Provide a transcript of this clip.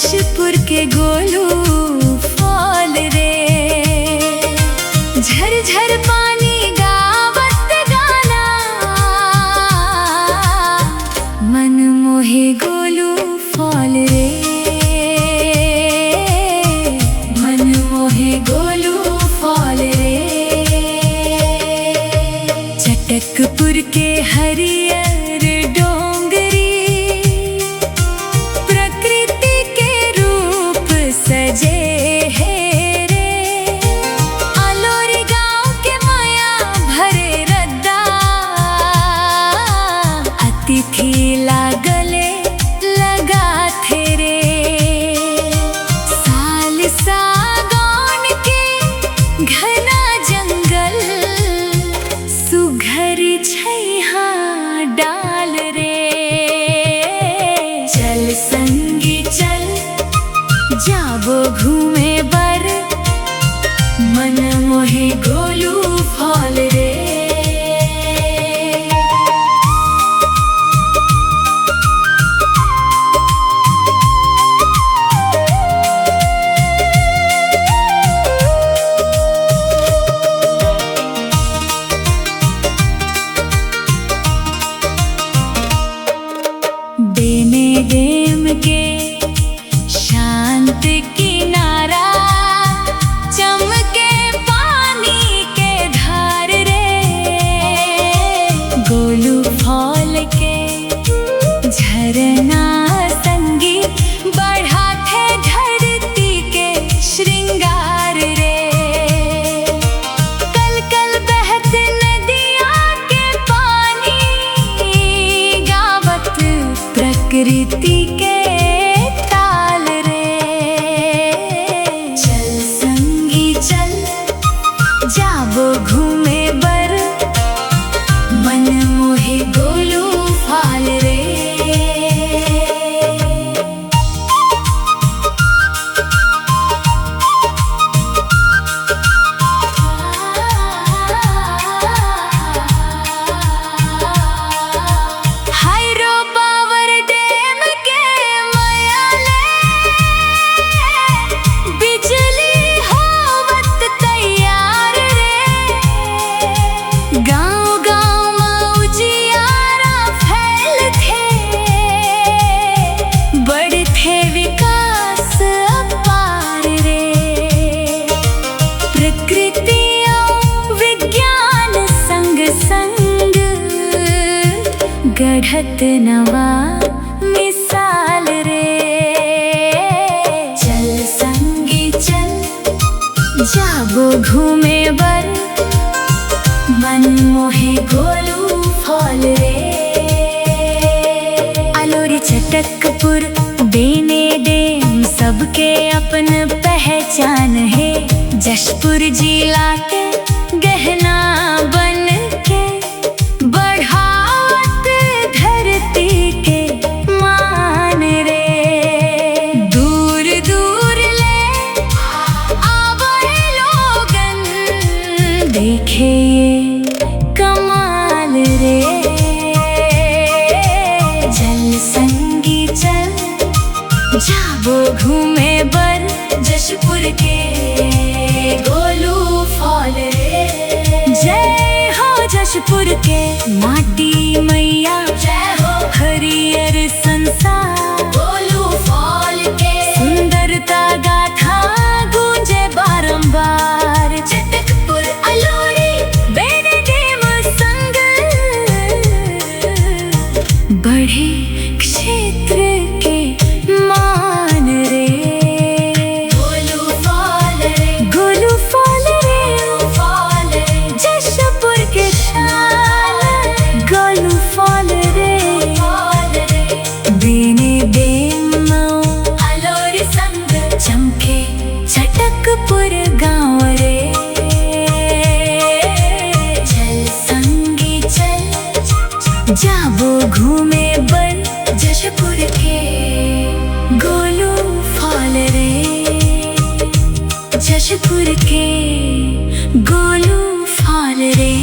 जशपुर के गोलू फॉल रे। झरझर पानी गावत गाना, मन मोहे गोलू फॉल रे। मन मोहे गोलू फॉल रे। चटकपुर के हरियर डोंगरी, प्रकृति के रूप सजे है रे। अलोरी गांव के माया भरे रद्दा, अतिथि लागले लगा थे रे। साल सागौन के घना जंगल, सुघर छैहा डाल रे। चल संगी चल, जाबो घूमे बर, मन मोहे गोलू फॉल रे। देने डेम के शांत किनारा, चमके पानी के धार रे। गोलू फॉल के झरना संगी, बढ़ा थे धरती के श्रृंगार रे। कल कल बहत नदिया के पानी, गावत प्रकृति के ताल रे। चल संगी चल, जाबो घूमे बर, मन मोहे गोलू फॉल रे। हायरो पावर डैम के मयाले, बिजली होवत तैयार रे। गाँव गाँव में उजियारा फैल थे, बड़ थे विकास अपार रे। प्रकृति और विज्ञान संग संग, गढ़त नवा मिसाल रे। चल संगी चल, जाबो घूमे बर, मन मोहे गोलू फॉल रे। अलोरी चटकपुर देने डेम, सबके अपन पहचान है। जशपुर जिला के गहना बन के, बढ़ावत धरती के मान रे। दूर दूर ले आवे लोगन, देखे ये कमाल रे। चल संगी चल, जाबो घूमे बर, जशपुर के गोलू फॉल रे। जय हो जशपुर के माटी मैया, जय हो हरियर संसार। गोलू फॉल के सुंदरता गाथा गूंजे बारंबार। चटकपुर अलोरी बेने डेम संग, बढ़े क्षेत्र के मान रे। गोलू फॉल रे, गोलू फॉल रे। जशपुर के शान, गोलू फॉल रे। बेने डेम अलोरी संग, चमके चटकपुर गाँव रे। चल संगी चल, जाबो घूमे बर, जशपुर के गोलू फॉल रे। जशपुर के गोलू फॉल रे।